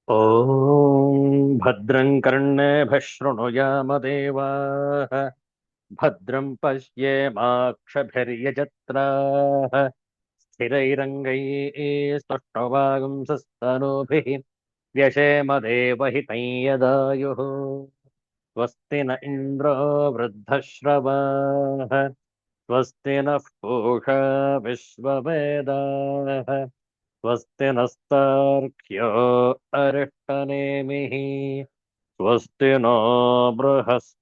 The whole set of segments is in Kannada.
ॐ भद्रं कर्णेभिः शृणुयामदेवाः भद्रं पश्येमाक्षभिर्यजत्राः स्थिरैरङ्गैः स्तुष्टुवागुंसस्तनूभिः व्यशेम देवहितं यदायुः स्वस्ति न इन्द्रो वृद्धश्रवाः स्वस्ति नः पूषा विश्ववेदाः स्वस्ति नस्तार्क्ष्यो अरिष्टनेमिः स्वस्ति नो बृहस्पतिर्दधातु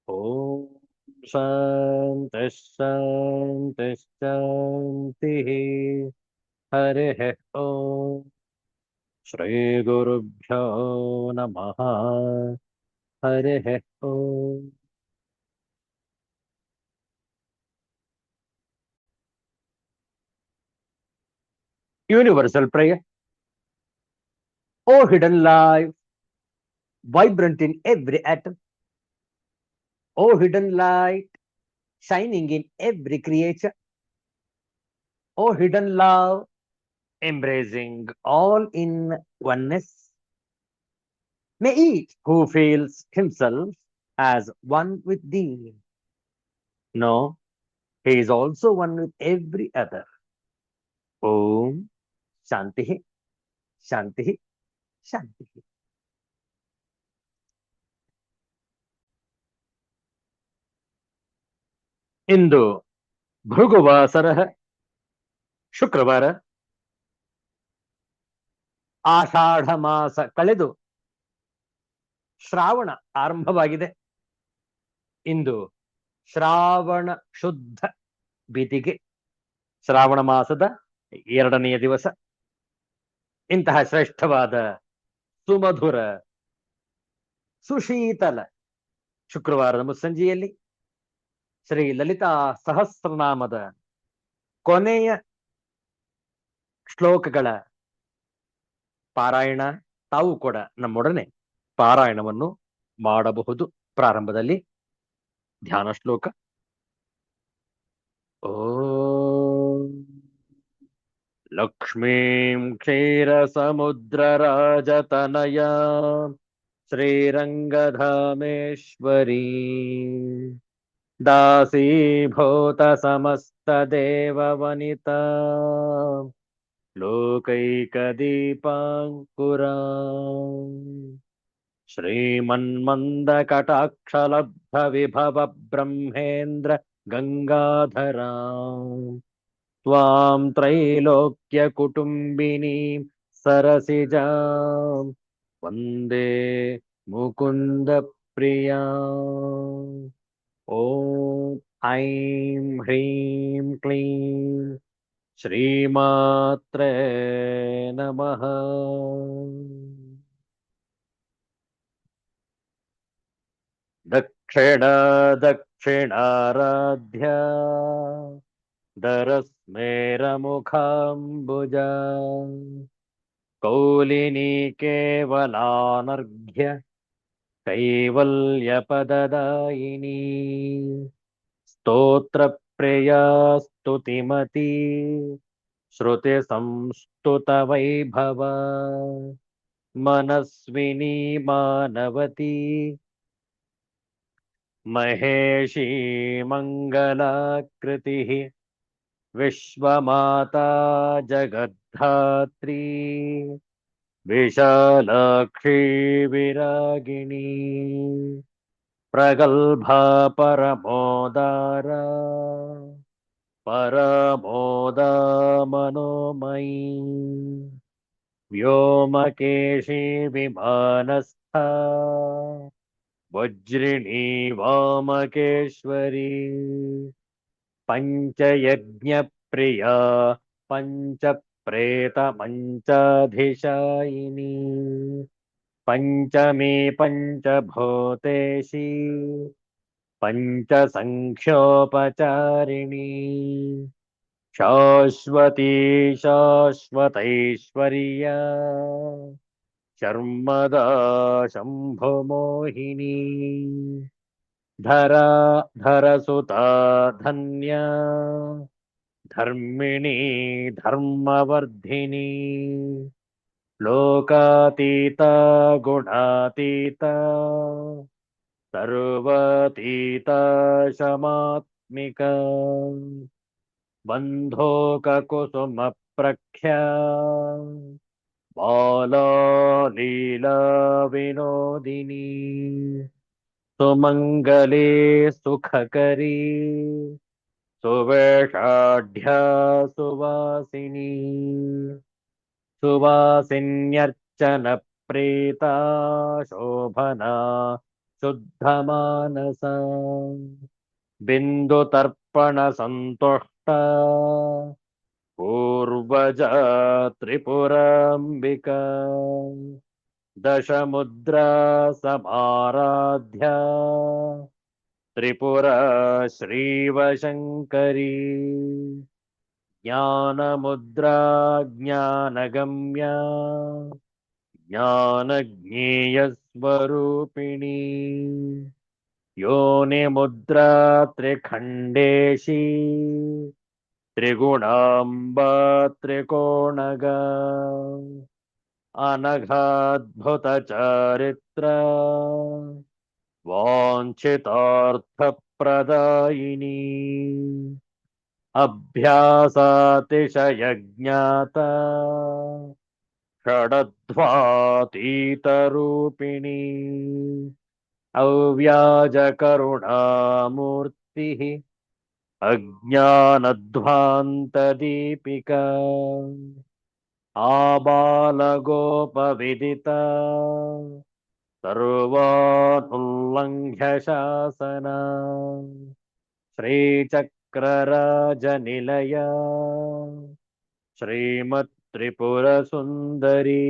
ॐ शान्तिः शान्तिः शान्तिः हरिः ॐ श्रीगुरुभ्यो नमः हरिः ॐ Universal prayer. O hidden life, vibrant in every atom. O hidden light, shining in every creature. O hidden love, embracing all in oneness. May each who feels himself as one with thee know he is also one with every other. Om Shanti Shanti Shanti. ಇಂದು ಭೃಗುವಾಸರ ಶುಕ್ರವಾರ ಆಷಾಢ ಮಾಸ ಕಳೆದು ಶ್ರಾವಣ ಆರಂಭವಾಗಿದೆ. ಇಂದು ಶ್ರಾವಣ ಶುದ್ಧ ಬಿದಿಗೆ, ಶ್ರಾವಣ ಮಾಸದ 2ನೆಯ ದಿವಸ. ಇಂತಹ ಶ್ರೇಷ್ಠವಾದ ಸುಮಧುರ ಸುಶೀತಲ ಶುಕ್ರವಾರದ ಮುಸ್ಸಂಜೆಯಲ್ಲಿ ಶ್ರೀ ಲಲಿತಾ ಸಹಸ್ರನಾಮದ ಕೊನೆಯ ಶ್ಲೋಕಗಳ ಪಾರಾಯಣ ತಾವು ಕೂಡ ನಮ್ಮೊಡನೆ ಪಾರಾಯಣವನ್ನು ಮಾಡಬಹುದು. ಪ್ರಾರಂಭದಲ್ಲಿ ಧ್ಯಾನ ಶ್ಲೋಕ. ಓಂ ಲಕ್ಷ್ಮೀಂ ಕ್ಷೀರಸಮುದ್ರರಾಜತನಯಾ ಶ್ರೀರಂಗಧಾಮೇಶ್ವರಿ दासीभूत समस्तदेववनिता लोकैकदीपाङ्कुरा श्रीमन्मन्दकटाक्षलब्धविभव ब्रह्मेन्द्र गङ्गाधरा त्वां त्रैलोक्यकुटुम्बिनीं सरसिजां वन्दे मुकुन्दप्रिया. ॐ ऐं ह्रीं क्लीं श्रीमात्रे नमः. दक्षिण दक्षिणाराध्या दरस्मेरमुखाम्बुजा कौलिनी केवलानर्घ्य कैवल्यपददायिनी स्तोत्रप्रिया स्तुतिमती श्रुतिसंस्तुतवैभव मनस्विनी मानवती महेशी मङ्गलाकृतिः विश्वमाता जगद्धात्री विशालाक्षी विरागिणी प्रगल्भा परमोदारा परमोदा मनोमयी व्योमकेशी विमानस्था वज्रिणी वामकेश्वरी पञ्चयज्ञप्रिया पञ्चप्रेतमञ्चाधिशायिनी पञ्चमी पञ्चभूतेशी पञ्चसङ्ख्योपचारिणी शाश्वती शाश्वतैश्वर्या शर्मदा शम्भुमोहिनी धरा धरसुता धन्या धर्मिणी धर्मवर्धिनी लोकातीता गुणातीता सर्वातीता शमात्मिका बन्धोककुसुमप्रख्या बाला लीला विनोदिनी सुमङ्गले सुखकरी सुवेषाढ्या सुवासिनी सुवासिन्यर्चन प्रीता शोभना शुद्धमानसा बिन्दुतर्पण सन्तुष्टा पूर्वजा त्रिपुराम्बिका दशमुद्रा समाराध्या त्रिपुरा श्रीवशङ्करी ज्ञानमुद्रा ज्ञानगम्या ज्ञानज्ञेयस्वरूपिणी योनिमुद्रा त्रिखण्डेशी त्रिगुणाम्बा त्रिकोणगा अनघाद्भुतचारित्र वाञ्छितार्थप्रदायिनी अभ्यासातिशयज्ञाता षडध्वातीतरूपिणी अव्याजकरुणामूर्तिः अज्ञानध्वान्तदीपिका आबालगोपविदिता सर्वानुल्लङ्घ्य शासना श्रीचक्रराजनिलया श्रीमत्त्रिपुरसुन्दरी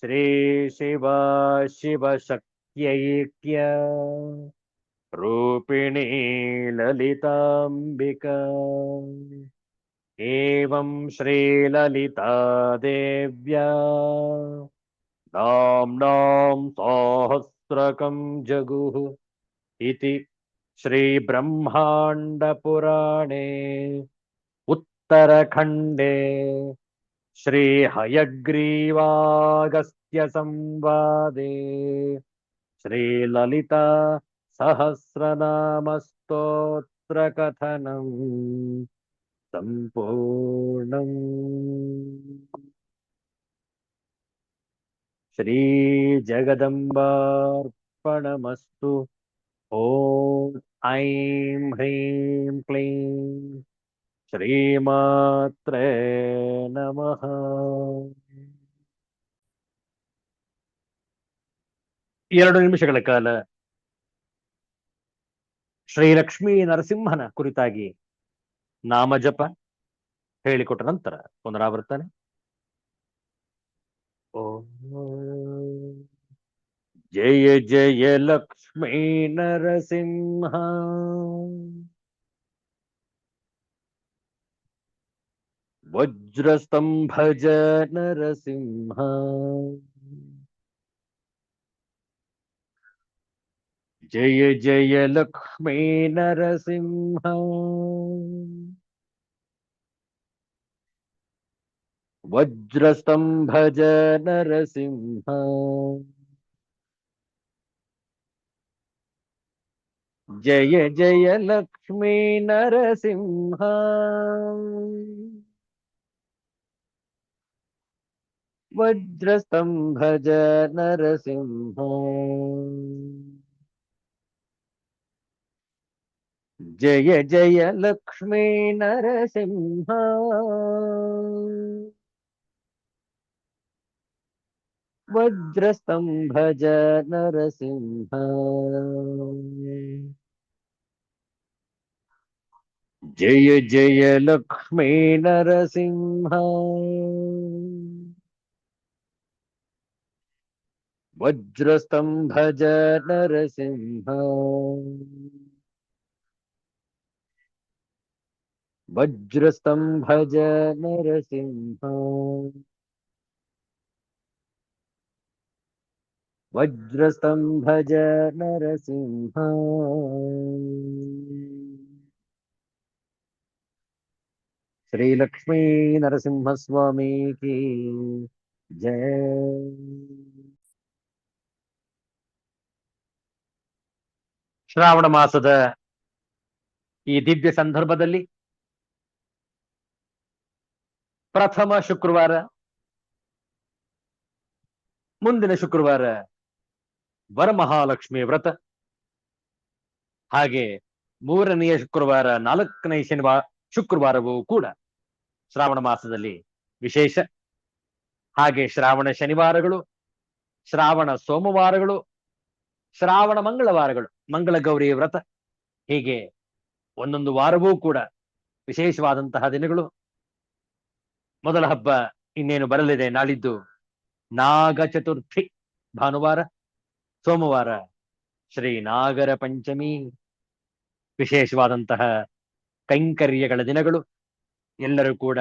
श्रीशिवा शिवशक्त्यैक्य रूपिणी ललिताम्बिका एवं श्रीललिता देव्या नाम्नां सहस्रकं जगुः इति श्रीब्रह्माण्डपुराणे उत्तरखण्डे श्रीहयग्रीवागस्त्यसंवादे श्रीललिता सहस्रनामस्तोत्रकथनं सम्पूर्णम्। श्रीजगदम्बार्पणमस्तु। ॐ ऐं ह्रीं क्लीं ಶ್ರೀಮಾತ್ರೇ ನಮಃ. ಎರಡು ನಿಮಿಷಗಳ ಕಾಲ ಶ್ರೀ ಲಕ್ಷ್ಮೀ ನರಸಿಂಹನ ಕುರಿತಾಗಿ ನಾಮಜಪ ಹೇಳಿಕೊಟ್ಟ ನಂತರ ಪುನರಾವರ್ತನೆ. ಓಂ ಜಯ ಜಯ ಲಕ್ಷ್ಮೀ ನರಸಿಂಹ ವಜ್ರಸ್ತಂಭಜ ನರಸಿಂಹ ಜಯ ಜಯ ಲಕ್ಷ್ಮೀ ನರಸಿಂಹ ವಜ್ರಸ್ತಂಭಜ ನರಸಿಂಹ ಜಯ ಜಯ ಲಕ್ಷ್ಮೀ ನರಸಿಂಹ ವಜ್ರಸ್ತಂಭಜ ನರಸಿಂಹ ಜಯ ಜಯ ಲಕ್ಷ್ಮೀ ನರಸಿಂಹ ವಜ್ರಸ್ತಂಭಜ ನರಸಿಂಹ ಜಯ ಜಯ ಲಕ್ಷ್ಮೀ ನರಸಿಂಹ ವಜ್ರಸ್ತಂಭಜ ನರಸಿಂಹ ವಜ್ರಸ್ತಂಭಜ ನರಸಿಂಹ ವಜ್ರಸ್ತಂಭಜ ನರಸಿಂಹ ಶ್ರೀ ಲಕ್ಷ್ಮೀ ನರಸಿಂಹಸ್ವಾಮಿ ಕಿ ಜಯ. ಶ್ರಾವಣ ಮಾಸದ ಈ ದಿವ್ಯ ಸಂದರ್ಭದಲ್ಲಿ ಪ್ರಥಮ ಶುಕ್ರವಾರ, ಮುಂದಿನ ಶುಕ್ರವಾರ ವರಮಹಾಲಕ್ಷ್ಮಿ ವ್ರತ, ಹಾಗೆ ಮೂರನೆಯ ಶುಕ್ರವಾರ, ನಾಲ್ಕನೇ ಶುಕ್ರವಾರವೂ ಕೂಡ ಶ್ರಾವಣ ಮಾಸದಲ್ಲಿ ವಿಶೇಷ. ಹಾಗೆ ಶ್ರಾವಣ ಶನಿವಾರಗಳು, ಶ್ರಾವಣ ಸೋಮವಾರಗಳು, ಶ್ರಾವಣ ಮಂಗಳವಾರಗಳು, ಮಂಗಳ ಗೌರಿ ವ್ರತ, ಹೀಗೆ ಒಂದೊಂದು ವಾರವೂ ಕೂಡ ವಿಶೇಷವಾದಂತಹ ದಿನಗಳು. ಮೊದಲ ಹಬ್ಬ ಇನ್ನೇನು ಬರಲಿದೆ, ನಾಳಿದ್ದು ನಾಗ ಚತುರ್ಥಿ ಭಾನುವಾರ, ಸೋಮವಾರ ಶ್ರೀ ನಾಗರ ಪಂಚಮಿ. ವಿಶೇಷವಾದಂತಹ ಕೈಂಕರ್ಯಗಳ ದಿನಗಳು. ಎಲ್ಲರೂ ಕೂಡ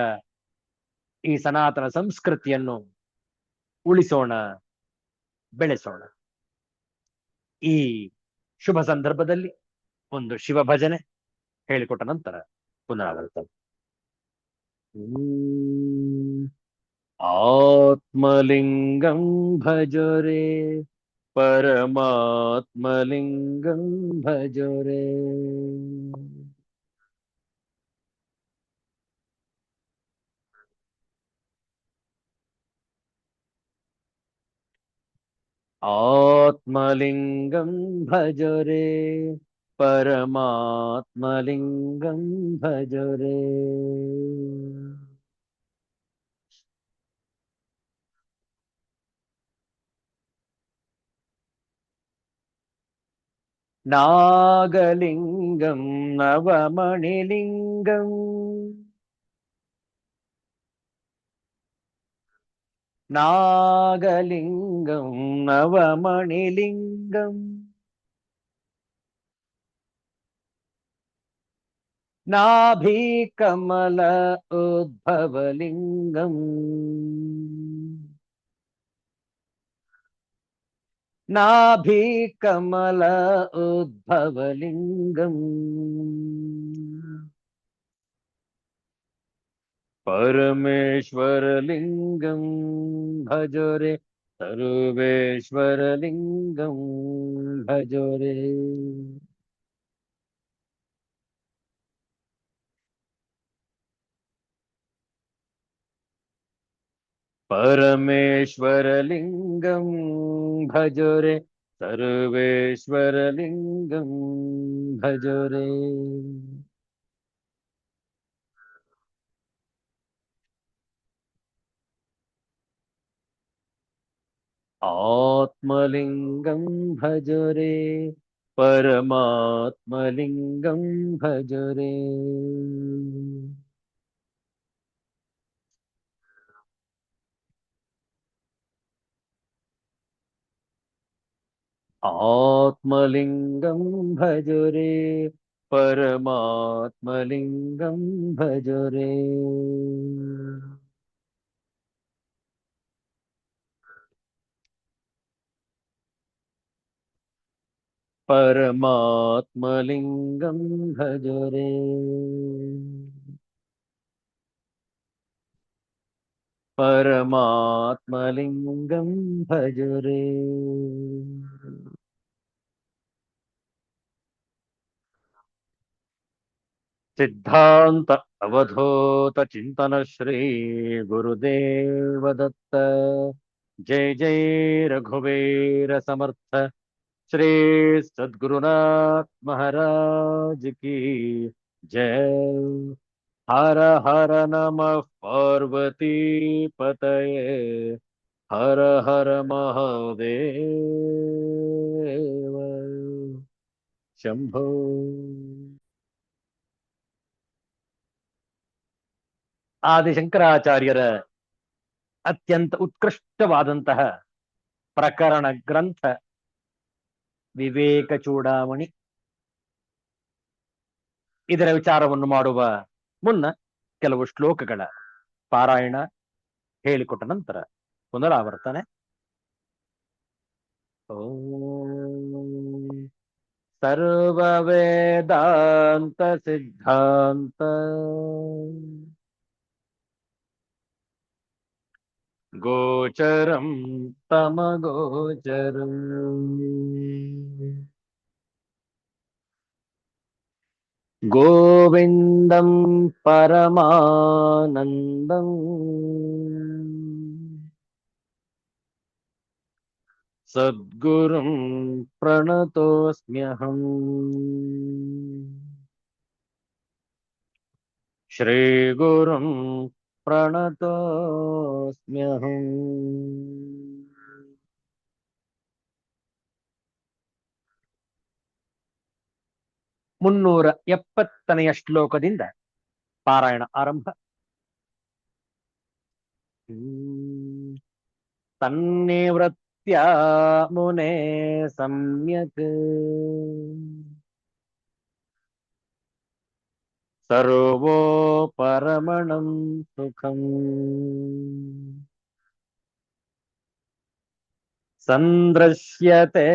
ಈ ಸನಾತನ ಸಂಸ್ಕೃತಿಯನ್ನು ಉಳಿಸೋಣ, ಬೆಳೆಸೋಣ. ಈ ಶುಭ ಸಂದರ್ಭದಲ್ಲಿ ಒಂದು ಶಿವ ಭಜನೆ ಹೇಳಿಕೊಟ್ಟ ನಂತರ ಪುನರಾವರ್ತನೆ. ಆತ್ಮಲಿಂಗಂ ಭಜರೆ ಪರಮಾತ್ಮಲಿಂಗಂ ಭಜರೆ. ಆತ್ಮಲಿಂಗಂ ಭಜರೆ ಪರಮಾತ್ಮಲಿಂಗಂ ಭಜರೆ. ನಾಗಲಿಂಗಂ ನವಮಣಿಲಿಂಗಂ ನಾಗಲಿಂಗಂ ನವಮಣಿಲಿಂಗಂ ನಾಭಿಕಮಲ ಉದ್ಭವಲಿಂಗಂ ನಾಭಿಕಮಲ ಉದ್ಭವಲಿಂಗಂ ಪರಮೇಶ್ವರಲಿಂಗಂ ಭಜರೆ ಸರ್ವೇಶ್ವರಲಿಂಗಂ ಭಜರೆ. ಪರಮೇಶ್ವರಲಿಂಗಂ ಭಜರೆ ಸರ್ವೇಶ್ವರಲಿಂಗಂ ಭಜರೆ. ಆತ್ಮಲಿಂಗಂ ಭಜರೆ ಪರಮಾತ್ಮಲಿಂಗಂ ಭಜರೆ. ಆತ್ಮಲಿಂಗಂ ಭಜರೆ ಪರಮಾತ್ಮಲಿಂಗಂ ಭಜರೆ. ಪರಮಾತ್ಮಲಿಂಗಂ ಭಜರೆ. ಪರಮಾತ್ಮಲಿಂಗಂ ಭಜರೆ. ಸಿದ್ಧಾಂತ ಅವಧೂತ ಚಿಂತನ ಶ್ರೀ ಗುರುದೇವ ದತ್ತ. ಜಯ ಜಯ ರಘುವೀರ ಸಮರ್ಥ ಶ್ರೀ ಸದ್ಗುರುನಾಥ ಮಹಾರಾಜ್ ಕಿ ಜಯ. ಹರ ಹರ ನಮಃ ಪಾರ್ವತಿ ಪತಯೇ ಹರ ಹರ ಮಹಾದೇವ ಶಂಭೋ. ಆದಿಶಂಕರಾಚಾರ್ಯರ ಅತ್ಯಂತ ಉತ್ಕೃಷ್ಟವಾದಂತಹ ಪ್ರಕರಣ ಗ್ರಂಥ ವಿವೇಕ ಚೂಡಾಮಣಿ. ಇದರ ವಿಚಾರವನ್ನು ಮಾಡುವ ಮುನ್ನ ಕೆಲವು ಶ್ಲೋಕಗಳ ಪಾರಾಯಣ ಹೇಳಿಕೊಟ್ಟ ನಂತರ ಪುನರಾವರ್ತನೆ. ಓಂ ಸರ್ವ ವೇದಾಂತ ಸಿದ್ಧಾಂತ ಗೋಚರಂ ತಮಗೋಚರಂ ಗೋವಿಂದಂ ಪರಮಾನಂದಂ ಸದ್ಗುರುಂ ಪ್ರಣತೋಸ್ಮ್ಯಹಂ ಶ್ರೀಗುರುಂ ಪ್ರಣತೋಸ್ಮ್ಯಹಂ. 370ನೆಯ ಶ್ಲೋಕದಿಂದ ಪಾರಾಯಣ ಆರಂಭ. ತನ್ನಿವೃತ್ಯ ಮುನೆ ಸಮ್ಯಕ್ ಸರ್ವೋ ಪರಮಣಂ ಸುಖಂ ಸಂದೃಶ್ಯತೆ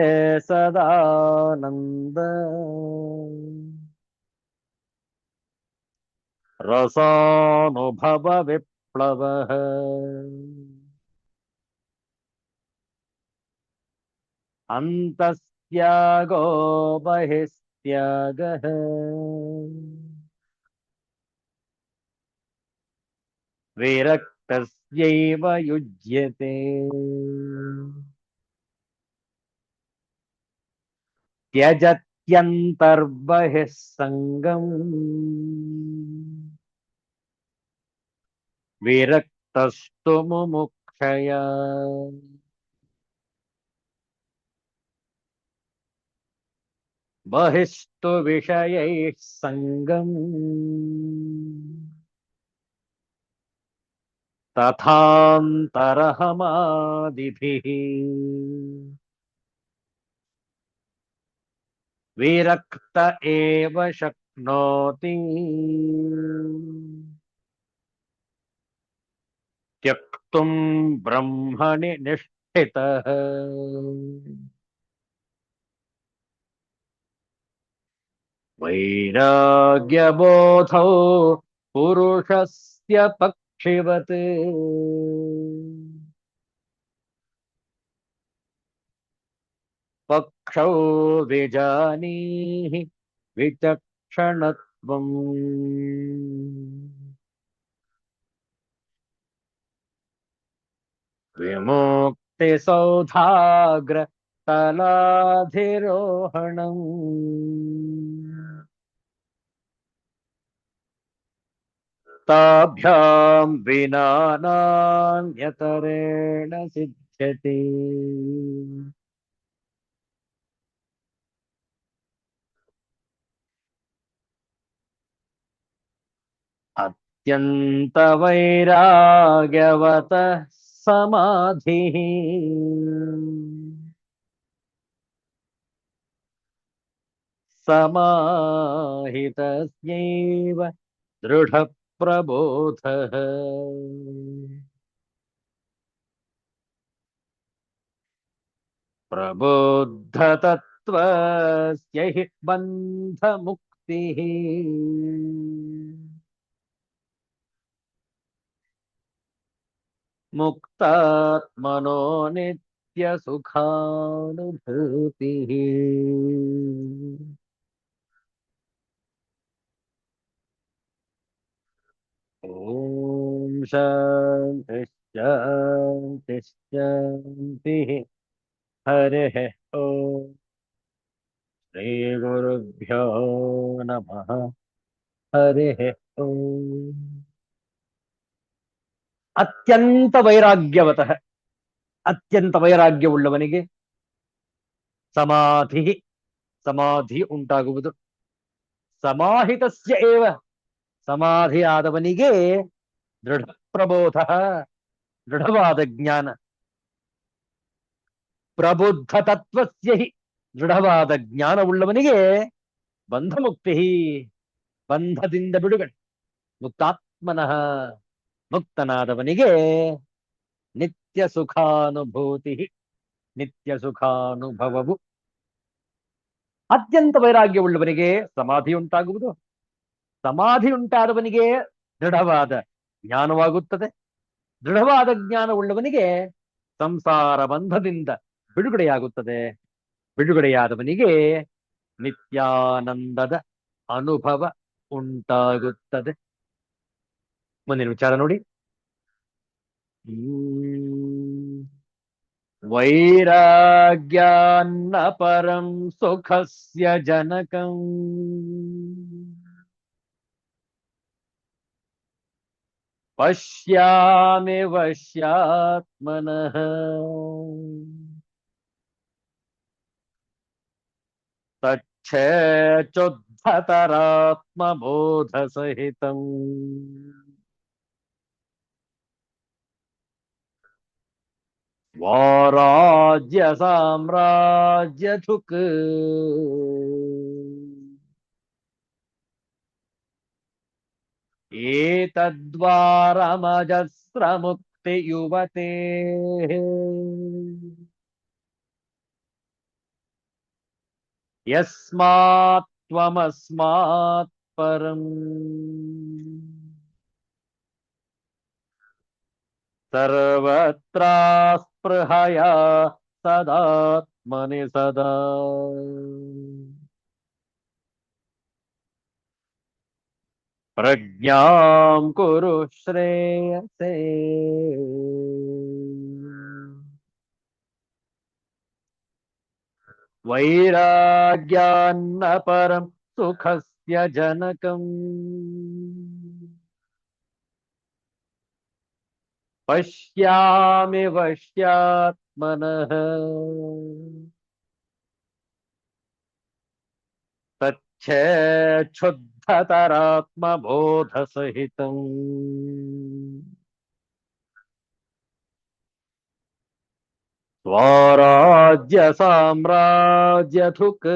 ಸದಾನಂದ ರಸಾನುಭವ ವಿಪ್ಲವಃ ಅಂತಸ್ತ್ಯಾಗೋ ಬಹಿಸ್ತ್ಯಾಗಃ ವಿರಕ್ತಸ್ಯೈವ ಯುಜ್ಯತೆ. ತ್ಯಜತ್ಯಂತರ್ಬಹಿಃ ಸಂಗಂ ವಿರಕ್ತಸ್ತು ಮುಮುಕ್ಷಯಾ. ಬಹಿಸ್ತು ವಿಷಯೈಃ ಸಂಗಂ ತಥಾಂತರಹಮಾದಿಭಿಃ ವಿರಕ್ತ ಏವ ಶಕ್ನೋತಿ ತ್ಯಕ್ತುಂ ಬ್ರಹ್ಮಣಿ ನಿಷ್ಠಿತಃ. ವೈರಾಗ್ಯಬೋಧೌ ಪುರುಷಸ್ಯ ಪಕ್ಷಿವತ್ ಪಕ್ಷೌ ವಿಜಾನೀಹಿ ವಿಚಕ್ಷಣತ್ವಂ. ವಿಮುಕ್ತಿ ಸೌಧಾಗ್ರ ತಲಾಧಿರೋಹಣಂ ತಾಭ್ಯಾಂ ವಿನಾ ನಾನ್ಯತರೇಣ ಸಿದ್ಧ್ಯತಿ. ಅತ್ಯಂತ ವೈರಾಗ್ಯವತ ಸಮಾಧಿ ಸಮಾಹಿತಸ್ಯೈವ ದೃಢ ಪ್ರಬೋಧಃ. ಪ್ರಬೋಧ ತತ್ವಸ್ಯ ಹಿ ಬಂಧ ಮುಕ್ತಿಃ. ಮುಕ್ತಾತ್ಮನೋ ನಿತ್ಯ ಸುಖಾನುಭೂತಿಃ. ಓಂ ಶಾಂತಿ ಶಾಂತಿ ಶಾಂತಿ. ಹರಿಃ ಓಂ. ಶ್ರೀ ಗುರುಭ್ಯೋ ನಮಃ. ಹರಿಃ ಓಂ. ಅತ್ಯಂತ ವೈರಾಗ್ಯವತಃ, ಅತ್ಯಂತ ವೈರಾಗ್ಯವುಳ್ಳವನಿಗೆ ಸಮಾಧಿ, ಸಮಾಧಿ ಉಂಟಾಗುವುದು. ಸಮಾಹಿತಸ್ಯ ಏವ, ಸಮಾಧಿಯಾದವನಿಗೆ ದೃಢ ಪ್ರಬೋಧ, ದೃಢವಾದ ಜ್ಞಾನ. ಪ್ರಬುದ್ಧ ತತ್ವಸ್ಯ ಹಿ, ದೃಢವಾದ ಜ್ಞಾನವುಳ್ಳವನಿಗೆ ಬಂಧ ಮುಕ್ತಿ, ಬಂಧದಿಂದ ಬಿಡುಗಡೆ. ಮುಕ್ತಾತ್ಮನಃ, ಮುಕ್ತನಾದವನಿಗೆ ನಿತ್ಯ ಸುಖಾನುಭೂತಿ, ನಿತ್ಯ ಸುಖಾನುಭವವು. ಅತ್ಯಂತ ವೈರಾಗ್ಯವುಳ್ಳವನಿಗೆ ಸಮಾಧಿ ಉಂಟಾಗುವುದು. ಸಮಾಧಿ ಉಂಟಾದವನಿಗೆ ದೃಢವಾದ ಜ್ಞಾನವಾಗುತ್ತದೆ. ದೃಢವಾದ ಜ್ಞಾನವುಳ್ಳವನಿಗೆ ಸಂಸಾರ ಬಂಧದಿಂದ ಬಿಡುಗಡೆಯಾಗುತ್ತದೆ. ಬಿಡುಗಡೆಯಾದವನಿಗೆ ನಿತ್ಯಾನಂದದ ಅನುಭವ ಉಂಟಾಗುತ್ತದೆ. ಮುಂದಿನ ವಿಚಾರ ನೋಡಿ. ವೈರಾಗ್ಯಾನ್ನ ಪರಂ ಸುಖಸ್ಯ ಜನಕಂ ಪಶ್ಯಾಮಿ ವಶ್ಯಾತ್ಮನಃ ತಚ್ಛೇಚೋದ್ಧತರಾತ್ಮಬೋಧ ಸಹಿತಂ ಸ್ವರಾಜ್ಯ ಸಾಮ್ರಾಜ್ಯ ಧುಕ್ ಏತದ್ವಾರಮಜಸ್ರ ಮುಕ್ತಿ ಯುವತೆ ಯಸ್ಮಾತ್ ತ್ವಮಸ್ಮಾತ್ ಪರಂ ಸರ್ವತ್ರ ಸ್ಪೃಹಯ ಸದಾತ್ಮನಿ ಸದಾ ಪ್ರಜ್ಞಾಂ ಕುರು ಶ್ರೇಯಸೇ ವೈರಾಗ್ಯಾನ್ನ ಪರಂ ಸುಖಸ್ಯ ಜನಕಂ ಪಶ್ಯಾಮಿ ವಶ್ಯಾತ್ಮನಃ ತಚ್ಛೇಚ್ಛುದ್ಧತರಾತ್ಮಬೋಧ ಸಹಿತಂ ಸ್ವರಾಜ್ಯ ಸಾಮ್ರಾಜ್ಯ ಧುಕ್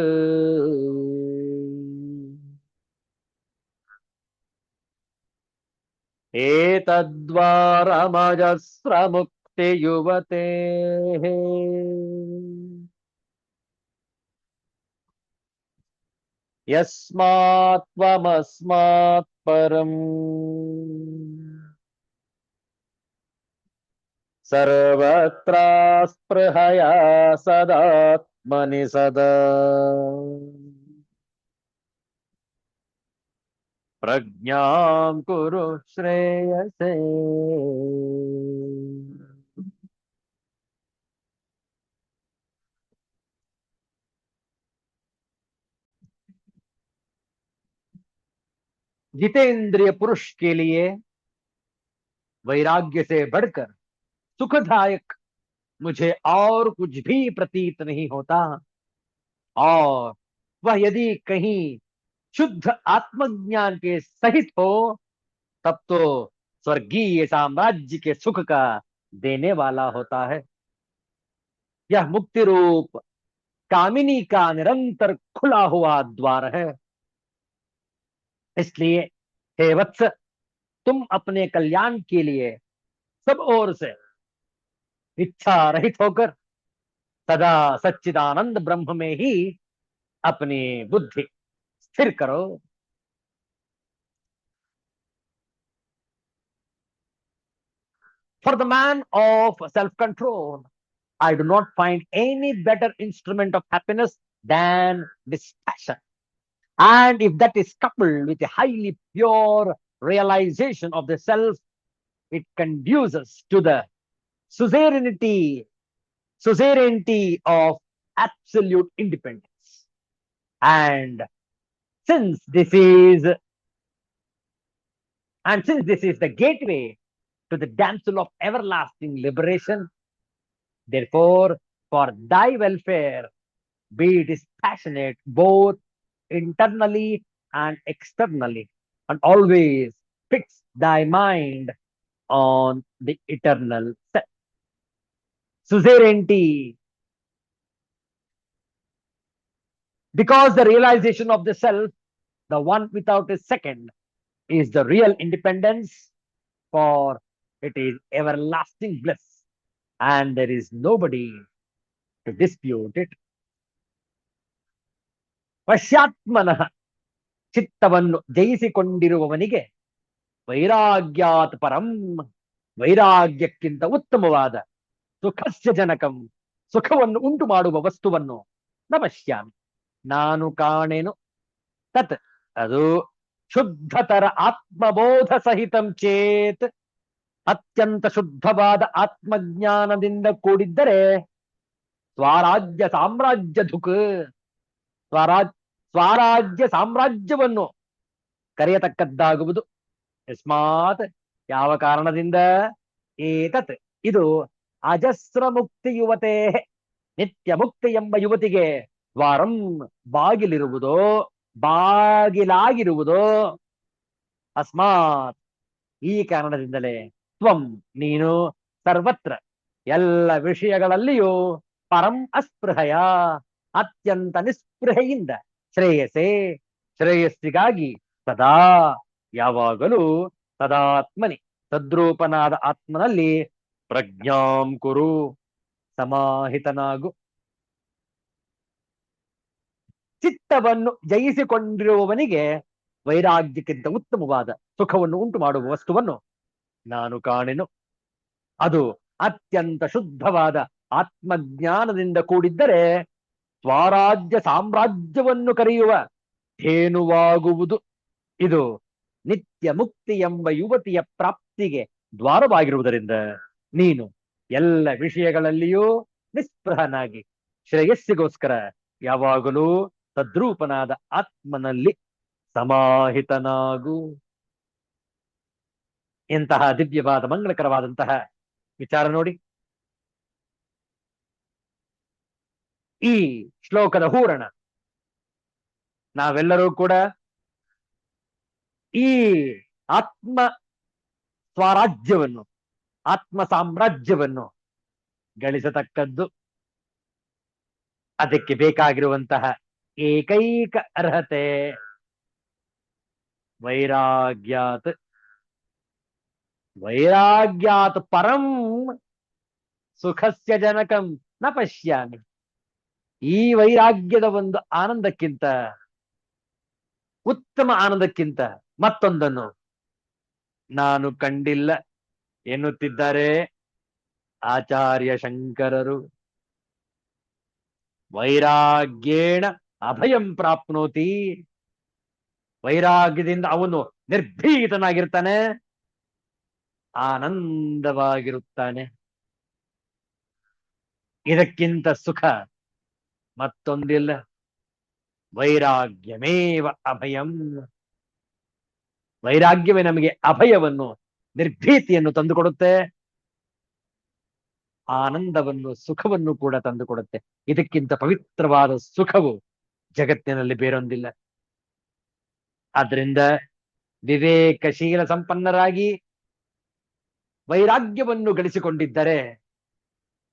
ಏತದ್ವಾರಮಜಸ್ರ ಮುಕ್ತಿ ಯುವತೆ ಯಸ್ಮಾತ್ ತ್ವಮಸ್ಮಾತ್ ಪರಂ ಸರ್ವತ್ರ ಸ್ಪೃಹಯ ಸದಾತ್ಮನಿ ಸದಾ ಪ್ರಜ್ಞಾಂ ಕುರು ಶ್ರೇಯಸೇ. जितेंद्रिय पुरुष के लिए वैराग्य से बढ़कर सुखदायक मुझे और कुछ भी प्रतीत नहीं होता, और वह यदि कहीं शुद्ध आत्मज्ञान के सहित हो तब तो स्वर्गीय साम्राज्य के सुख का देने वाला होता है। यह मुक्ति रूप कामिनी का निरंतर खुला हुआ द्वार है। इसलिए हे वत्स, तुम अपने कल्याण के लिए सब ओर से इच्छा रहित होकर सदा सच्चिदानंद ब्रह्म में ही अपनी बुद्धि स्थिर करो। For the man of self-control, I do not find any better instrument of happiness than dispassion. And if that is coupled with a highly pure realization of the self, it conduces to the suzerainty of absolute independence. And since this is the gateway to the damsel of everlasting liberation, therefore, for thy welfare, be dispassionate both internally and externally, and always fix thy mind on the eternal self. Suzerainty, because the realization of the self, the one without a second, is the real independence, for it is everlasting bliss, and there is nobody to dispute it. ವಶ್ಯಾತ್ಮನಃ, ಚಿತ್ತವನ್ನು ಜಯಿಸಿಕೊಂಡಿರುವವನಿಗೆ ವೈರಾಗ್ಯಾತ್ ಪರಂ ವೈರಾಗ್ಯಕ್ಕಿಂತ ಉತ್ತಮವಾದ ಸುಖಸ್ಯ ಜನಕಂ, ಸುಖವನ್ನು ಉಂಟು ಮಾಡುವ ವಸ್ತುವನ್ನು ನ ಪಶ್ಯಾಮಿ, ನಾನು ಕಾಣೆನು. ತತ್, ಅದು ಶುದ್ಧತರ ಆತ್ಮಬೋಧ ಸಹಿತಂ ಚೇತ್, ಅತ್ಯಂತ ಶುದ್ಧವಾದ ಆತ್ಮಜ್ಞಾನದಿಂದ ಕೂಡಿದ್ದರೆ ಸ್ವರಾಜ್ಯ ಸಾಮ್ರಾಜ್ಯ ಧುಕ್, ಸ್ವರಾಜ್ ಸ್ವರಾಜ್ಯ ಸಾಮ್ರಾಜ್ಯವನ್ನು ಕರೆಯತಕ್ಕದ್ದಾಗುವುದು. ಯಸ್ಮಾತ್, ಯಾವ ಕಾರಣದಿಂದ, ಏತತ್, ಇದು ಅಜಸ್ರ ಮುಕ್ತಿ ಯುವತೆ, ನಿತ್ಯ ಮುಕ್ತಿ ಎಂಬ ಯುವತಿಗೆ ದ್ವಾರಂ, ಬಾಗಿಲಿರುವುದೋ, ಬಾಗಿಲಾಗಿರುವುದೋ. ಅಸ್ಮಾತ್, ಈ ಕಾರಣದಿಂದಲೇ ತ್ವಂ, ನೀನು ಸರ್ವತ್ರ, ಎಲ್ಲ ವಿಷಯಗಳಲ್ಲಿಯೂ ಪರಂ ಅಸ್ಪೃಹಯ, ಅತ್ಯಂತ ನಿಸ್ಪೃಹೆಯಿಂದ, ಶ್ರೇಯಸೆ, ಶ್ರೇಯಸ್ಸಿಗಾಗಿ, ಸದಾ, ಯಾವಾಗಲೂ, ಸದಾತ್ಮನಿ, ತದ್ರೂಪನಾದ ಆತ್ಮನಲ್ಲಿ, ಪ್ರಜ್ಞಾಂ ಕುರು, ಸಮಾಹಿತನಾಗು. ಚಿತ್ತವನ್ನು ಜಯಿಸಿಕೊಂಡಿರುವವನಿಗೆ ವೈರಾಗ್ಯಕ್ಕಿಂತ ಉತ್ತಮವಾದ ಸುಖವನ್ನು ಉಂಟು ಮಾಡುವ ವಸ್ತುವನ್ನು ನಾನು ಕಾಣೆನು. ಅದು ಅತ್ಯಂತ ಶುದ್ಧವಾದ ಆತ್ಮಜ್ಞಾನದಿಂದ ಕೂಡಿದ್ದರೆ ಸ್ವರಾಜ್ಯ ಸಾಮ್ರಾಜ್ಯವನ್ನು ಕರೆಯುವ ಧೇನುವಾಗುವುದು. ಇದು ನಿತ್ಯ ಮುಕ್ತಿ ಎಂಬ ಯುವತಿಯ ಪ್ರಾಪ್ತಿಗೆ ದ್ವಾರವಾಗಿರುವುದರಿಂದ ನೀನು ಎಲ್ಲ ವಿಷಯಗಳಲ್ಲಿಯೂ ನಿಸ್ಪೃಹನಾಗಿ ಶ್ರೇಯಸ್ಸಿಗೋಸ್ಕರ ಯಾವಾಗಲೂ ತದ್ರೂಪನಾದ ಆತ್ಮನಲ್ಲಿ ಸಮಾಹಿತನಾಗು. ಎಂತಹ ದಿವ್ಯವಾದ ಮಂಗಳಕರವಾದಂತಹ ವಿಚಾರ ನೋಡಿ. ಈ ಶ್ಲೋಕದ ಹೂರಣ ನಾವೆಲ್ಲರೂ ಕೂಡ ಈ ಆತ್ಮ ಸ್ವರಾಜ್ಯವನ್ನು, ಆತ್ಮ ಸಾಮ್ರಾಜ್ಯವನ್ನು ಗಳಿಸತಕ್ಕದ್ದು. ಅದಕ್ಕೆ ಬೇಕಾಗಿರುವಂತಹ ಏಕೈಕ ಅರ್ಹತೆ ವೈರಾಗ್ಯಾತ್. ವೈರಾಗ್ಯಾತ್ ಪರಂ ಸುಖಸ್ಯ ಜನಕಂ ನ ಪಶ್ಯಾಮಿ. ಈ ವೈರಾಗ್ಯದ ಒಂದು ಆನಂದಕ್ಕಿಂತ, ಉತ್ತಮ ಆನಂದಕ್ಕಿಂತ ಮತ್ತೊಂದನ್ನು ನಾನು ಕಂಡಿಲ್ಲ ಎನ್ನುತ್ತಿದ್ದಾರೆ ಆಚಾರ್ಯ ಶಂಕರರು. ವೈರಾಗ್ಯೇಣ ಅಭಯಂ ಪ್ರಾಪ್ನೋತಿ, ವೈರಾಗ್ಯದಿಂದ ಅವನು ನಿರ್ಭೀತನಾಗಿರ್ತಾನೆ, ಆನಂದವಾಗಿರುತ್ತಾನೆ. ಇದಕ್ಕಿಂತ ಸುಖ ಮತ್ತೊಂದಿಲ್ಲ. ವೈರಾಗ್ಯಮೇವ ಅಭಯಂ. ವೈರಾಗ್ಯವೇ ನಮಗೆ ಅಭಯವನ್ನು, ನಿರ್ಭೀತಿಯನ್ನು ತಂದುಕೊಡುತ್ತೆ, ಆನಂದವನ್ನು, ಸುಖವನ್ನು ಕೂಡ ತಂದುಕೊಡುತ್ತೆ. ಇದಕ್ಕಿಂತ ಪವಿತ್ರವಾದ ಸುಖವು ಜಗತ್ತಿನಲ್ಲಿ ಬೇರೊಂದಿಲ್ಲ. ಆದ್ರಿಂದ ವಿವೇಕಶೀಲ ಸಂಪನ್ನರಾಗಿ ವೈರಾಗ್ಯವನ್ನು ಗಳಿಸಿಕೊಂಡಿದ್ದರೆ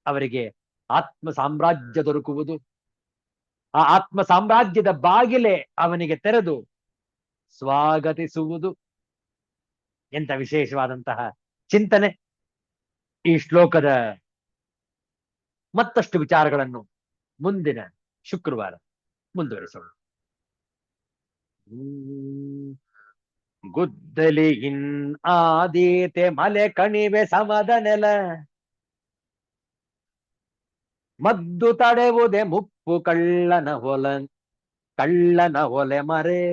ಅವರಿಗೆ ಆತ್ಮ ಸಾಮ್ರಾಜ್ಯ ದೊರಕುವುದು. ಆ ಆತ್ಮ ಸಾಮ್ರಾಜ್ಯದ ಬಾಗಿಲೇ ಅವನಿಗೆ ತೆರೆದು ಸ್ವಾಗತಿಸುವುದು. ಎಂತ ವಿಶೇಷವಾದಂತಹ ಚಿಂತನೆ. ಈ ಶ್ಲೋಕದ ಮತ್ತಷ್ಟು ವಿಚಾರಗಳನ್ನು ಮುಂದಿನ ಶುಕ್ರವಾರ ಮುಂದುವರಿಸೋಣ. ಗುದ್ದಲಿಯಿನ್ ಆದೀತೆ ಮಲೆ ಕಣಿವೆ ಸಮದ ನೆಲ, ಮದ್ದು ತಡೆವುದೇ ಮುಪ್ಪು ಕಳ್ಳನ ಒಲೆ ಮರೆ,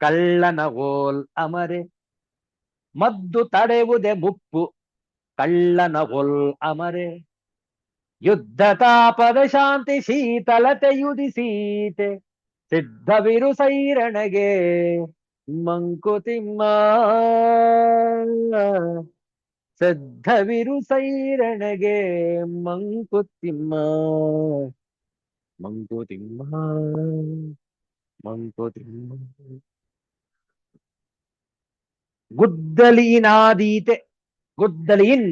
ಕಳ್ಳನ ಓಲ್ ಅಮರೆ. ಮದ್ದು ತಡೆವುದೇ ಮುಪ್ಪು ಕಳ್ಳನ ಒಲ್ ಅಮರೆ. ಯುದ್ಧ ತಾಪದ ಶಾಂತಿ ಶೀತಲತೆ ಯುದಿಸೀತೆ, ಸಿದ್ಧವಿರು ಸೈರಣಗೆ ಮಂಕುತಿಮ್ಮ. ಸಿದ್ಧವಿರು ಸೈರಣಗೆ ಮಂಕುತಿಮ್ಮ. ಮಂಕುತಿಮ್ಮ ಮಂಕುತಿಮ್ಮ. ಗುದ್ದಲಿನಾದೀತೆ, ಗುದ್ದಲಿಯಿನ್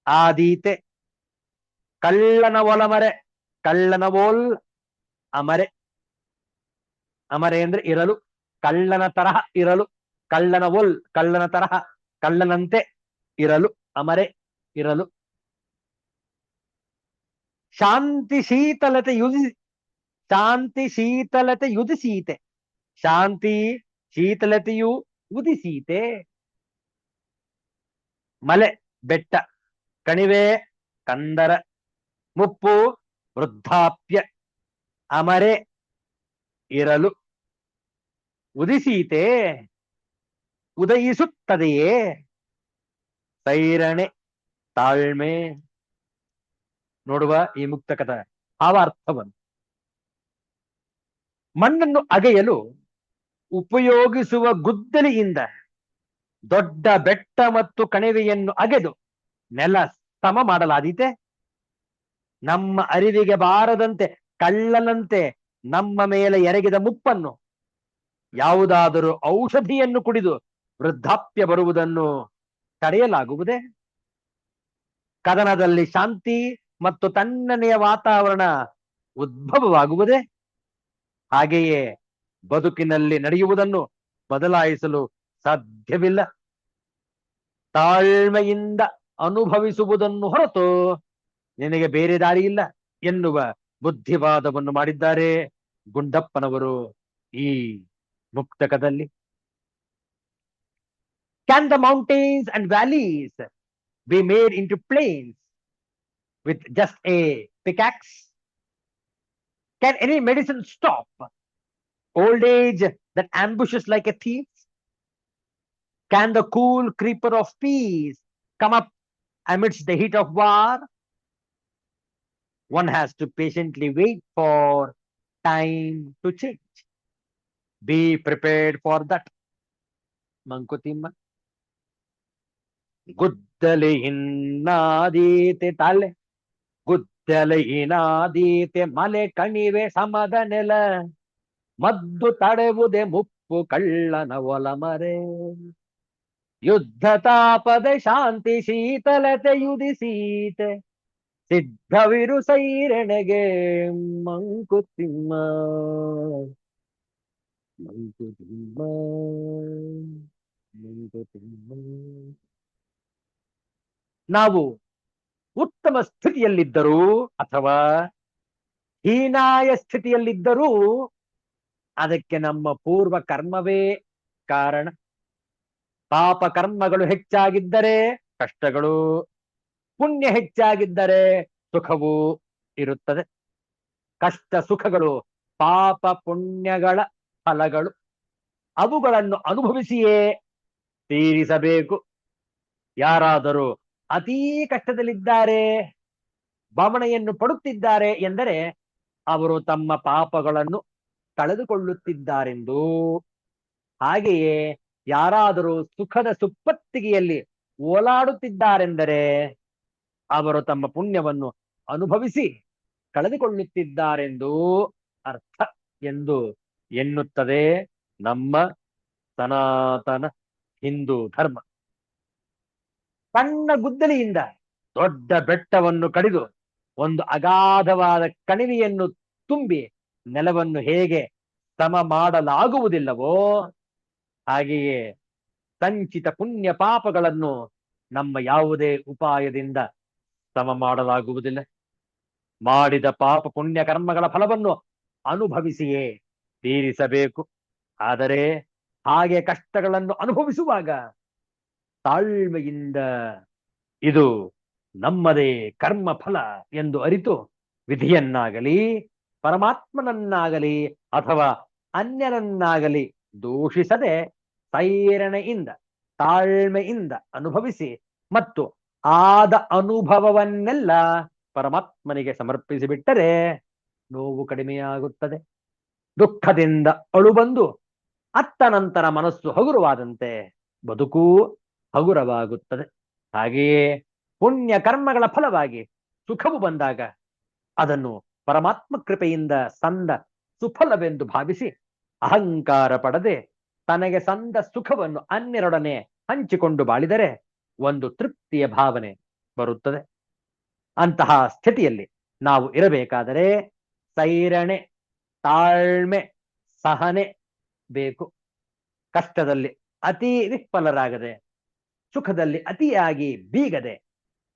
ಆದೀತೆ, ಕಳ್ಳನ ಒಲಮರೆ, ಕಳ್ಳನ ಓಲ್ ಅಮರೆ. ಅಮರೆ ಅಂದ್ರೆ ಇರಲು, ಕಳ್ಳನ ತರಹ ಇರಲು, ಕಳ್ಳನ ಒಲ್ ಕಳ್ಳನ ತರಹ, ಕಳ್ಳನಂತೆ ಇರಲು, ಅಮರೆ ಇರಲು. ಶಾಂತಿ ಶೀತಲತೆ ಶಾಂತಿ ಶೀತಲತೆ ಯುದಿಸೀತೆ, ಶಾಂತಿ ಶೀತಲತೆಯು ಉದಿಸೀತೆ. ಮಲೆ ಬೆಟ್ಟ, ಕಣಿವೆ ಕಂದರ, ಮುಪ್ಪು ವೃದ್ಧಾಪ್ಯ, ಅಮರೆ ಇರಲು, ಉದಿಸೀತೆ ಉದಯಿಸುತ್ತದೆಯೇ, ಸೈರಣೆ ತಾಳ್ಮೆ. ನೋಡುವ ಈ ಮುಕ್ತಕದ ಭಾವಾರ್ಥವನ್ನು. ಮಣ್ಣನ್ನು ಅಗೆಯಲು ಉಪಯೋಗಿಸುವ ಗುದ್ದಲಿಯಿಂದ ದೊಡ್ಡ ಬೆಟ್ಟ ಮತ್ತು ಕಣಿವೆಯನ್ನು ಅಗೆದು ನೆಲ ಸಮ ಮಾಡಲಾದೀತೆ. ನಮ್ಮ ಅರಿವಿಗೆ ಬಾರದಂತೆ ಕಳ್ಳನಂತೆ ನಮ್ಮ ಮೇಲೆ ಎರಗಿದ ಮುಪ್ಪನ್ನು ಯಾವುದಾದರೂ ಔಷಧಿಯನ್ನು ಕುಡಿದು ವೃದ್ಧಾಪ್ಯ ಬರುವುದನ್ನು ತಡೆಯಲಾಗುವುದೇ? ಕದನದಲ್ಲಿ ಶಾಂತಿ ಮತ್ತು ತಣ್ಣನೆಯ ವಾತಾವರಣ ಉದ್ಭವವಾಗುವುದೇ? ಹಾಗೆಯೇ ಬದುಕಿನಲ್ಲಿ ನಡೆಯುವುದನ್ನು ಬದಲಾಯಿಸಲು ಸಾಧ್ಯವಿಲ್ಲ. ತಾಳ್ಮೆಯಿಂದ ಅನುಭವಿಸುವುದನ್ನು ಹೊರತು ನಿನಗೆ ಬೇರೆ ದಾರಿ ಇಲ್ಲ ಎನ್ನುವ ಬುದ್ಧಿವಾದವನ್ನು ಮಾಡಿದ್ದಾರೆ ಗುಂಡಪ್ಪನವರು ಈ ಮುಕ್ತಕದಲ್ಲಿ. Can the mountains and valleys be made into plains with just a pickaxe? Can any medicine stop old age that ambushes like a thief? Can the cool creeper of peace come up amidst the heat of war? One has to patiently wait for time to change. Be prepared for that. Mankutimma. ಗುದ್ದಲಿಯಿನ್ನಾದೀತೆ ತಲೆ, ಗುದ್ದಲಿಯಿನಾದೀತೆ ಮಲೆ ಕಣಿವೆ ಸಮದ ನೆಲ, ಮದ್ದು ತಡೆವುದೇ ಮುಪ್ಪು ಕಳ್ಳನ ಒಲಮರೆ, ಯುದ್ಧ ತಾಪದ ಶಾಂತಿ ಶೀತಲತೆ ಯುದಿಸೀತೆ, ಸಿದ್ಧವಿರು ಸೈರಣೆಗೆ ಮಂಕುತಿಮ್ಮ. ಮಂಕುತಿಮ್ಮ ಮಂಕುತಿಮ್ಮ. ನಾವು ಉತ್ತಮ ಸ್ಥಿತಿಯಲ್ಲಿದ್ದರೂ ಅಥವಾ ಹೀನಾಯ ಸ್ಥಿತಿಯಲ್ಲಿದ್ದರೂ ಅದಕ್ಕೆ ನಮ್ಮ ಪೂರ್ವ ಕರ್ಮವೇ ಕಾರಣ. ಪಾಪ ಕರ್ಮಗಳು ಹೆಚ್ಚಾಗಿದ್ದರೆ ಕಷ್ಟಗಳು, ಪುಣ್ಯ ಹೆಚ್ಚಾಗಿದ್ದರೆ ಸುಖವೂ ಇರುತ್ತದೆ. ಕಷ್ಟ ಸುಖಗಳು ಪಾಪ ಪುಣ್ಯಗಳ ಫಲಗಳು. ಅವುಗಳನ್ನು ಅನುಭವಿಸಿಯೇ ತೀರಿಸಬೇಕು. ಯಾರಾದರೂ ಅತೀ ಕಷ್ಟದಲ್ಲಿದ್ದಾರೆ, ಬವಣೆಯನ್ನು ಪಡುತ್ತಿದ್ದಾರೆ ಎಂದರೆ ಅವರು ತಮ್ಮ ಪಾಪಗಳನ್ನು ಕಳೆದುಕೊಳ್ಳುತ್ತಿದ್ದಾರೆಂದು. ಹಾಗೆಯೇ ಯಾರಾದರೂ ಸುಖದ ಸುಪ್ಪತ್ತಿಗೆಯಲ್ಲಿ ಓಲಾಡುತ್ತಿದ್ದಾರೆಂದರೆ ಅವರು ತಮ್ಮ ಪುಣ್ಯವನ್ನು ಅನುಭವಿಸಿ ಕಳೆದುಕೊಳ್ಳುತ್ತಿದ್ದಾರೆಂದು ಅರ್ಥ ಎಂದು ಎನ್ನುತ್ತದೆ ನಮ್ಮ ಸನಾತನ ಹಿಂದೂ ಧರ್ಮ. ಸಣ್ಣ ಗುದ್ದಲಿಯಿಂದ ದೊಡ್ಡ ಬೆಟ್ಟವನ್ನು ಕಡಿದು ಒಂದು ಅಗಾಧವಾದ ಕಣಿವೆಯನ್ನು ತುಂಬಿ ನೆಲವನ್ನು ಹೇಗೆ ಸಮ ಮಾಡಲಾಗುವುದಿಲ್ಲವೋ ಹಾಗೆಯೇ ಸಂಚಿತ ಪುಣ್ಯ ಪಾಪಗಳನ್ನು ನಮ್ಮ ಯಾವುದೇ ಉಪಾಯದಿಂದ ಸಮ ಮಾಡಲಾಗುವುದಿಲ್ಲ. ಮಾಡಿದ ಪಾಪ ಪುಣ್ಯ ಕರ್ಮಗಳ ಫಲವನ್ನು ಅನುಭವಿಸಿಯೇ ತೀರಿಸಬೇಕು. ಆದರೆ ಹಾಗೆ ಕಷ್ಟಗಳನ್ನು ಅನುಭವಿಸುವಾಗ ತಾಳ್ಮೆಯಿಂದ ಇದು ನಮ್ಮದೇ ಕರ್ಮ ಫಲ ಎಂದು ಅರಿತು ವಿಧಿಯನ್ನಾಗಲಿ ಪರಮಾತ್ಮನನ್ನಾಗಲಿ ಅಥವಾ ಅನ್ಯರನ್ನಾಗಲಿ ದೂಷಿಸದೆ ಸೈರಣೆಯಿಂದ ತಾಳ್ಮೆಯಿಂದ ಅನುಭವಿಸಿ ಮತ್ತು ಆದ ಅನುಭವವನ್ನೆಲ್ಲ ಪರಮಾತ್ಮನಿಗೆ ಸಮರ್ಪಿಸಿಬಿಟ್ಟರೆ ನೋವು ಕಡಿಮೆಯಾಗುತ್ತದೆ. ದುಃಖದಿಂದ ಅಳುಬಂದು ಅತ್ತ ನಂತರ ಮನಸ್ಸು ಹಗುರವಾದಂತೆ ಬದುಕೂ ಹಗುರವಾಗುತ್ತದೆ. ಹಾಗೆಯೇ ಪುಣ್ಯ ಕರ್ಮಗಳ ಫಲವಾಗಿ ಸುಖವು ಬಂದಾಗ ಅದನ್ನು ಪರಮಾತ್ಮ ಕೃಪೆಯಿಂದ ಸಂದ ಸುಫಲವೆಂದು ಭಾವಿಸಿ ಅಹಂಕಾರ ಪಡದೆ ತನಗೆ ಸಂದ ಸುಖವನ್ನು ಅನ್ಯರೊಡನೆ ಹಂಚಿಕೊಂಡು ಬಾಳಿದರೆ ಒಂದು ತೃಪ್ತಿಯ ಭಾವನೆ ಬರುತ್ತದೆ. ಅಂತಹ ಸ್ಥಿತಿಯಲ್ಲಿ ನಾವು ಇರಬೇಕಾದರೆ ಸೈರಣೆ, ತಾಳ್ಮೆ, ಸಹನೆ ಬೇಕು. ಕಷ್ಟದಲ್ಲಿ ಅತಿ ವಿಫಲರಾಗದೆ, ಸುಖದಲ್ಲಿ ಅತಿಯಾಗಿ ಬೀಗದೆ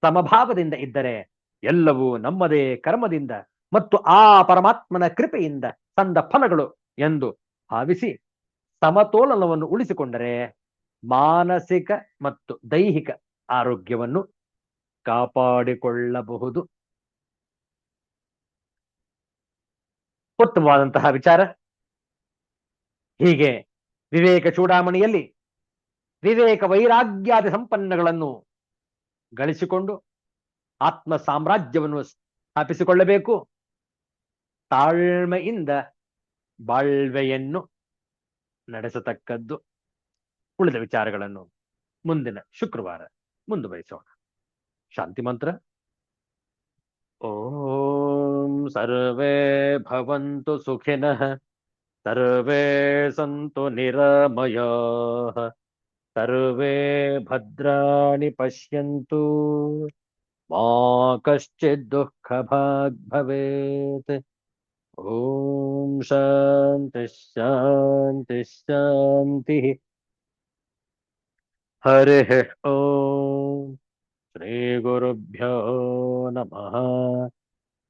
ಸಮಭಾವದಿಂದ ಇದ್ದರೆ ಎಲ್ಲವೂ ನಮ್ಮದೇ ಕರ್ಮದಿಂದ ಮತ್ತು ಆ ಪರಮಾತ್ಮನ ಕೃಪೆಯಿಂದ ಸಂದ ಫಲಗಳು ಎಂದು ಭಾವಿಸಿ ಸಮತೋಲನವನ್ನು ಉಳಿಸಿಕೊಂಡರೆ ಮಾನಸಿಕ ಮತ್ತು ದೈಹಿಕ ಆರೋಗ್ಯವನ್ನು ಕಾಪಾಡಿಕೊಳ್ಳಬಹುದು. ಉತ್ತಮವಾದಂತಹ ವಿಚಾರ. ಹೀಗೆ ವಿವೇಕ ಚೂಡಾಮಣಿಯಲ್ಲಿ ವಿವೇಕ ವೈರಾಗ್ಯಾದಿ ಸಂಪನ್ನಗಳನ್ನು ಗಳಿಸಿಕೊಂಡು ಆತ್ಮ ಸಾಮ್ರಾಜ್ಯವನ್ನು ಸ್ಥಾಪಿಸಿಕೊಳ್ಳಬೇಕು. ತಾಳ್ಮೆಯಿಂದ ಬಾಳ್ವೆಯನ್ನು ನಡೆಸತಕ್ಕದ್ದು. ಉಳಿದ ವಿಚಾರಗಳನ್ನು ಮುಂದಿನ ಶುಕ್ರವಾರ ಮುಂದುವರಿಸೋಣ. ಶಾಂತಿ ಮಂತ್ರ. ಓಂ ಸರ್ವೇ ಭವಂತು ಸುಖಿನಃ, ಸರ್ವೇ ಸಂತು ನಿರಾಮಯಾಃ, ಸರ್ವೇ ಭದ್ರಾಣಿ ಪಶ್ಯಂತು, ಮಾ ಕಶ್ಚಿತ್ ದುಃಖಭಾಗ್ ಭವೇತ್. ಓಂ ಶಾಂತಿ ಶಾಂತಿ ಶಾಂತಿ. ಹರಿ ಓಂ. ಶ್ರೀ ಗುರುಭ್ಯೋ ನಮಃ.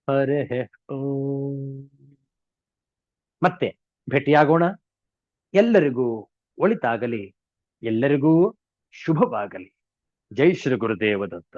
ಹರಿ ಓಂ. ಮತ್ತೆ ಭೇಟಿಯಾಗೋಣ. ಎಲ್ಲರಿಗೂ ಒಳಿತಾಗಲಿ, ಎಲ್ಲರಿಗೂ ಶುಭವಾಗಲಿ. ಜೈ ಶ್ರೀ ಗುರುದೇವ ದತ್ತ.